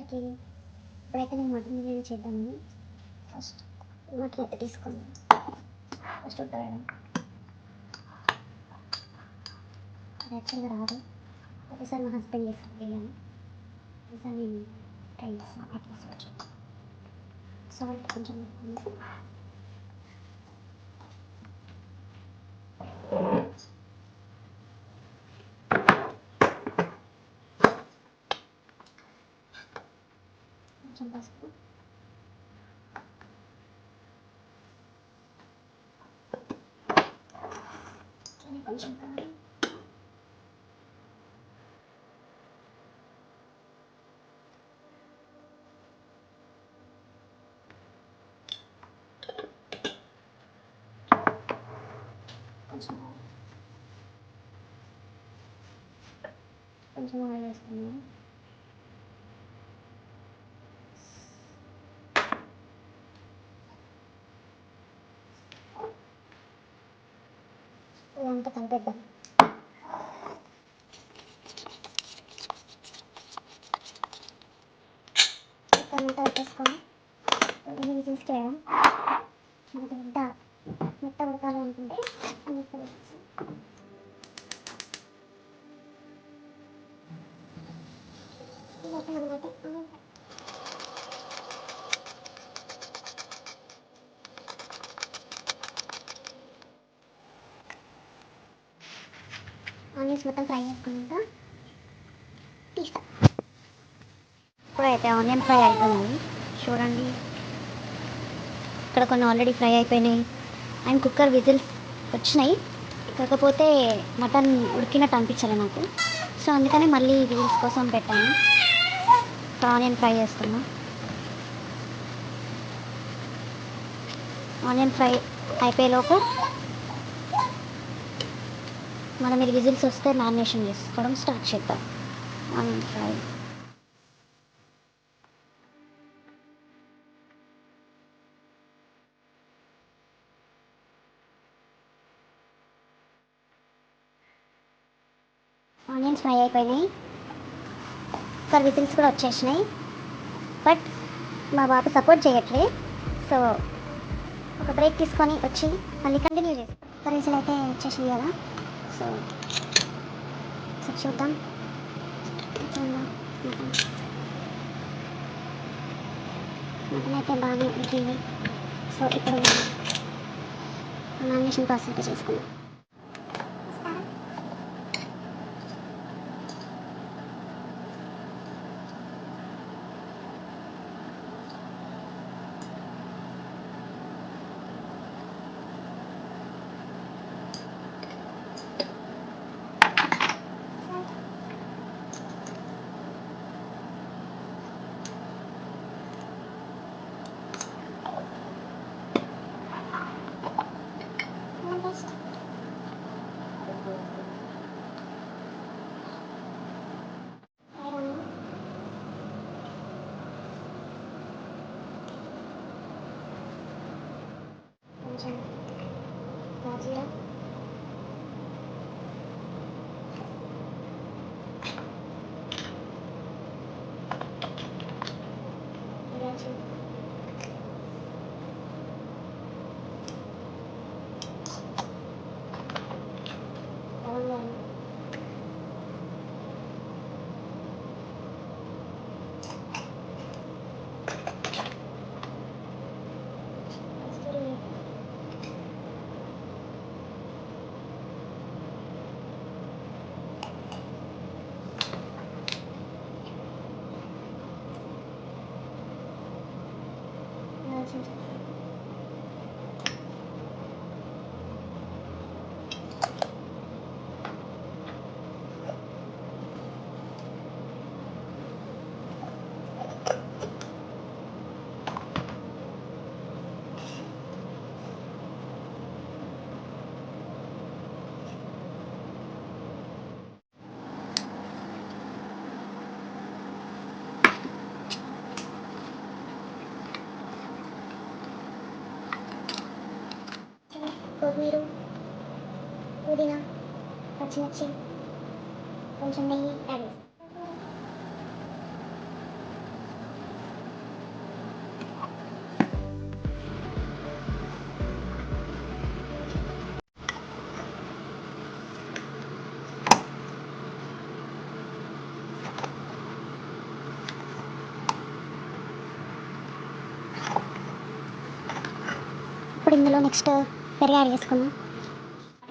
Okay, ఇప్పుడైతే నేను mutton biryani చేద్దామని ఫస్ట్ మటన్ అయితే తీసుకున్నాను. ఫస్ట్ ఉడకడం అది యాక్చువల్గా రాదు. ఒకసారి మా హస్బెండ్ చేస్తారు బిర్యానీ, ఒకసారి నేను ట్రై చేస్తాను. అట్లా సాల్ట్ కొంచెం కొంచెం పసుపు, కొంచెం కారం, కొంచెం ఆయిల్ వేసుకున్నాను. ఇదంతా కలిపేద్దాం. టమాటా వేసుకొని ఇది తీసుకెళ్ళడం మనకి మెత్త ఉడకాలి అనుకుంటే మెత్త వేసేసి ఆనియన్స్ మొత్తం ఫ్రై చేసుకున్నాక తీస్తాం. ఇప్పుడైతే ఆనియన్ ఫ్రై అయిపోయింది చూడండి. ఇక్కడ కొన్ని ఆల్రెడీ ఫ్రై అయిపోయినాయి అండ్ కుక్కర్ విజిల్స్ వచ్చినాయి. కాకపోతే మటన్ ఉడికినట్టు అనిపించలే నాకు, సో అందుకని మళ్ళీ విజిల్స్ కోసం పెట్టాను. ఆనియన్ ఫ్రై చేస్తున్నా. ఆనియన్ ఫ్రై అయిపోయేలోపు మనం ఇది విజిల్స్ వస్తే మ్యారినేషన్ చేసుకోవడం స్టార్ట్ చేద్దాం. ఆనియన్ ఫ్రై ఆనియన్స్ ఫ్రై అయిపోయినాయి, కుక్కర్ విజిల్స్ కూడా వచ్చేసినాయి. బట్ మా బాబు సపోర్ట్ చేయట్లే, సో ఒక బ్రేక్ తీసుకొని వచ్చి మళ్ళీ కంటిన్యూ చేస్తాం. కుక్కర్ విజిల్ అయితే వచ్చేసింది కదా, సో చూద్దాం. మటన్ అయితే బాగానే ఉడికింది. సో ఇప్పుడు మ్యారినేషన్ ప్రాసెస్ అయితే చేసుకుందాం. కొంచెం రాజీరా, ఇలాచి, లవంగాలు, కస్తూరి మేతి, దాల్చిన చెక్క, కొత్తిమీర, పుదీనా, పచ్చిమిర్చి, కొంచెం నెయ్యి యాడ్ చేస్తాం. ఇప్పుడు ఇందులో నెక్స్ట్ పెరుగు యాడ్ చేసుకున్నాం.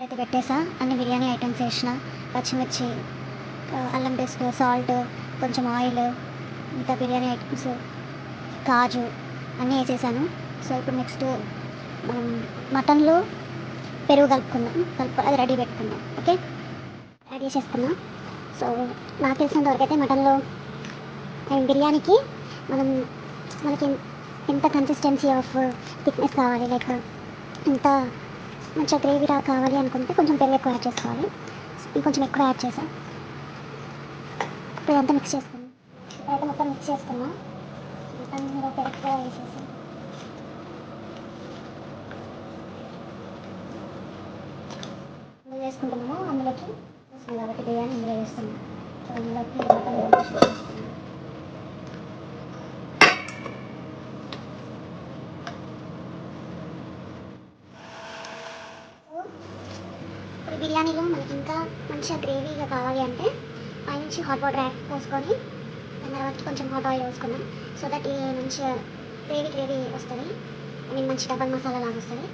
అయితే పెట్టేసా, అన్ని బిర్యానీ ఐటమ్స్ వేసిన, పచ్చిమిర్చి, అల్లం పేస్ట్, సాల్ట్, కొంచెం ఆయిల్, ఇంకా బిర్యానీ ఐటమ్స్, కాజు అన్నీ వేసేసాను. సో ఇప్పుడు నెక్స్ట్ మటన్లో పెరుగు కలుపుకుందాం, అది రెడీ పెట్టుకుందాం. ఓకే, రెడీ చేసేసుకుందాం. సో నాకు తెలిసినంతవరకు అయితే మటన్లో బిర్యానీకి మనకి ఎంత కన్సిస్టెన్సీ ఆఫ్ థిక్నెస్ కావాలి, లైక్ ఎంత మంచిగా గ్రేవీ కావాలి అనుకుంటే కొంచెం పెరుగు ఎక్కువ యాడ్ చేసుకోవాలి. ఇంకొంచెం ఎక్కువ యాడ్ చేసాను. ఇప్పుడు ఇదంతా మిక్స్ చేసుకున్నాం. ఇప్పుడైతే మొత్తం మిక్స్ చేసుకున్నాం. అందులో పెరుగు కూడా వేసేసి వేసుకుంటున్నాము. అందులోకి వేసుకున్నాం కాబట్టి బిర్యానీ ఇందులో వేస్తున్నాం. సో అందులోకి ఇప్పుడు బిర్యానీలో మనకి ఇంకా మంచిగా గ్రేవీగా కావాలి అంటే పైనుంచి హాట్ వాటర్ యాడ్ పోసుకొని దాని తర్వాత కొంచెం హాట్ ఆయిల్ వేసుకున్నాం. సో దట్ మంచిగా గ్రేవీ వస్తుంది. మంచి డబల్ మసాలా లాగా వస్తుంది.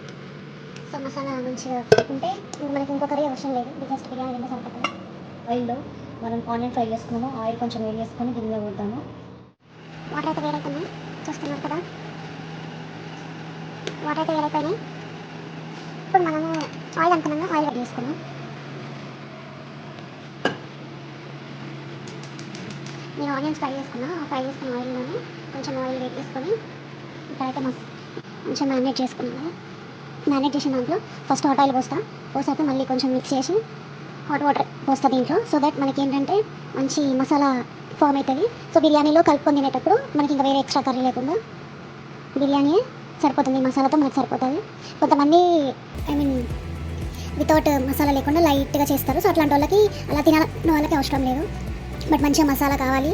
సో మసాలా మంచిగా ఉంటే మనకి ఇంకో కర్రీ అవసరం లేదు, జస్ట్ బిర్యానీ రెండు సరిపోతుంది. ఆయిల్లో మనం ఆనియన్ ఫ్రై చేసుకున్నాము. ఆయిల్ కొంచెం వేడి చేసుకొని గిన్నెలో కొడతాము. వాటర్ అయితే వేడైపోయినాయి, చూస్తున్నాం కదా, వాటర్ అయితే వేడైపోయినాయి. ఇప్పుడు మనము ఆయిల్ అనుకున్నాము, ఆయిల్ వేడి చేసుకున్నాం. నేను ఆనియన్స్ ఫ్రై చేసుకున్న ఆయిల్లోనే కొంచెం ఆయిల్ వేడి చేసుకొని ఇక్కడైతే కొంచెం మ్యారినేట్ చేసుకున్నాను. మ్యారినేట్ చేసిన దాంట్లో ఫస్ట్ హాట్ ఆయిల్ పోసాక మళ్ళీ కొంచెం మిక్స్ చేసి హాట్ వాటర్ పోస్తా దీంట్లో. సో దట్ మనకి ఏంటంటే మంచి మసాలా ఫామ్ అవుతుంది. సో బిర్యానీలో కలుపుకొని తినేటప్పుడు మనకి ఇంకా వేరే ఎక్స్ట్రా కర్రీ లేకుండా బిర్యానీ సరిపోతుంది, మసాలాతో మనకు సరిపోతుంది. కొంతమంది వితౌట్ మసాలా లేకుండా లైట్గా చేస్తారు. సో అట్లాంటి వాళ్ళకి అలా తినాలన్న వాళ్ళకి అవసరం లేదు. బట్ మంచిగా మసాలా కావాలి,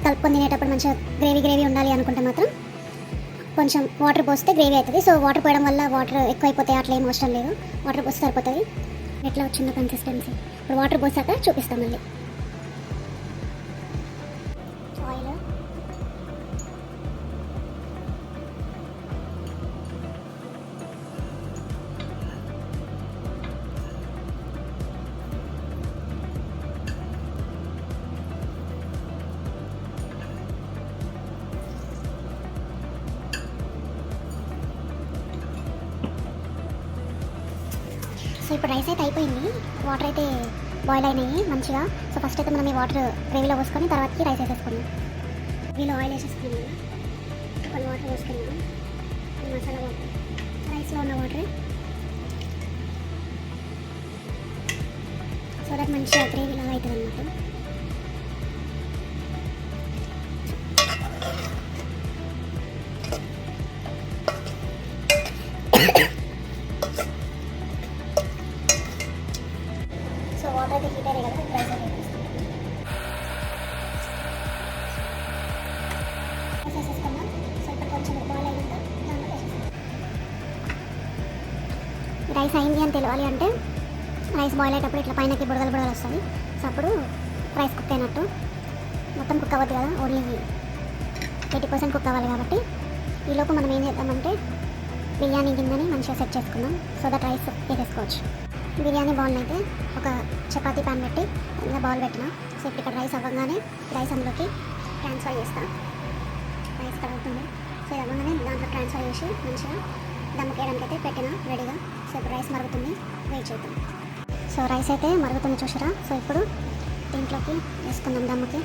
కలుపుకొని తినేటప్పుడు మంచిగా గ్రేవీ ఉండాలి అనుకుంటే మాత్రం కొంచెం వాటర్ పోస్తే గ్రేవీ అవుతుంది. సో వాటర్ పోయడం వల్ల వాటర్ ఎక్కువైపోతాయి, అట్లా ఏం అవసరం లేదు. వాటర్ పోస్తే సరిపోతుంది. ఎట్లా వచ్చిందో కన్సిస్టెన్సీ ఇప్పుడు వాటర్ పోసాక చూపిస్తాం మళ్ళీ. ఆయిల్ సో ఇప్పుడు రైస్ అయితే అయిపోయింది, వాటర్ అయితే బాయిల్ అయినాయి మంచిగా. సో ఫస్ట్ అయితే మనం ఈ వాటర్ గ్రేవీలో పోసుకొని తర్వాతకి రైస్ వేసేసుకున్నాం. గ్రేవీలో ఆయిల్ వేసేసుకున్నాము, కొన్ని వాటర్ వేసుకున్నాము, మసాలా వాటర్, రైస్లో ఉన్న వాటర్, సో దట్ మంచిగా గ్రేవీ లాగా అవుతుంది అన్నమాట. సో వాటర్ అయితే హీట్ అయ్యాయి కదా, రైస్ అయితే వేసేసుకున్నాం. సో ఇప్పుడు కొంచెం బాయిల్ అయినాక దాంట్లో వేసేసుకున్నాం. రైస్ అయింది అని తెలియాలి అంటే రైస్ బాయిల్ అయ్యేటప్పుడు ఇట్లా పైనకి బుడగలు వస్తుంది. సో అప్పుడు రైస్ కుక్ అయినట్టు. మొత్తం కుక్ అవ్వద్దు కదా, ఓన్లీ 80% కుక్ అవ్వాలి. కాబట్టి ఈలోపు మనం ఏం చేద్దామంటే బిర్యానీ గిన్నెని మంచిగా సెట్ చేసుకుందాం. సో దట్ రైస్ వేసేసుకోవచ్చు. బిర్యానీ బౌల్ అయితే ఒక చపాతీ ప్యాన్ పెట్టి ఇంకా బౌల్ పెట్టిన. సో ఇప్పుడు ఇక్కడ రైస్ అవ్వగానే రైస్ అందులోకి ట్రాన్స్ఫర్ చేస్తాను. రైస్ కడుగుతుంది. సో ఇది అవ్వగానే దాంట్లో ట్రాన్స్ఫర్ చేసి మంచిగా దమ్ముకి వేయడానికి అయితే పెట్టిన రెడీగా. సో ఇప్పుడు రైస్ మరుగుతుంది, వెయిట్ చేద్దాం. సో రైస్ అయితే మరుగుతుంది చూసారా. సో ఇప్పుడు దీంట్లోకి వేసుకుందాం దమ్ముకి.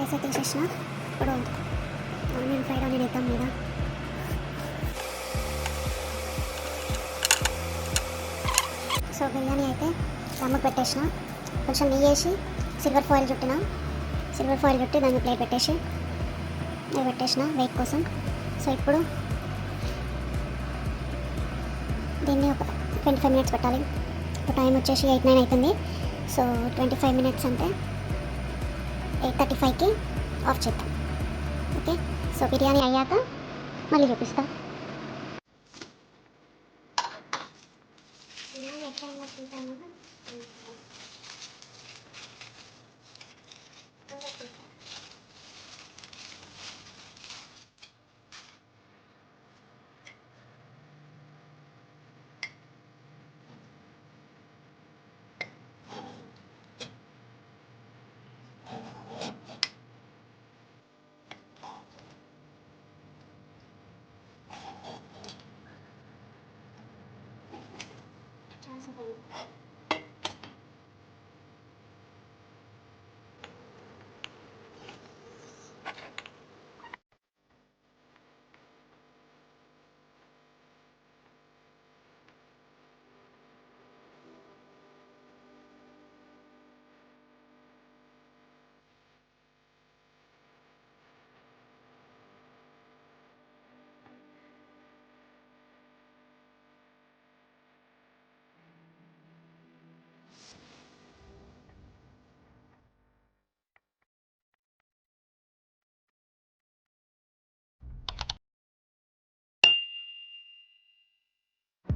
రైస్ అయితే తీసేసిన. ఇప్పుడు ఆనియన్ ఫ్రైడ్ ఆనియన్ వేద్దాం మీద. సో బిర్యానీ అయితే దమ్ముకు పెట్టేసిన. కొంచెం నెయ్యి వేసి సిల్వర్ ఫాయిల్ చుట్టి దాన్ని ప్లేట్ పెట్టేసి ఇవి పెట్టేసిన వెయిట్ కోసం. సో ఇప్పుడు దీన్ని ఒక 25 మినిట్స్ పెట్టాలి. ఇప్పుడు టైం వచ్చేసి 8:09 అవుతుంది. సో 25 మినిట్స్ అంటే 8:35కి ఆఫ్ చేద్దాం. ఓకే, సో బిర్యానీ అయ్యాక మళ్ళీ చూపిస్తాను.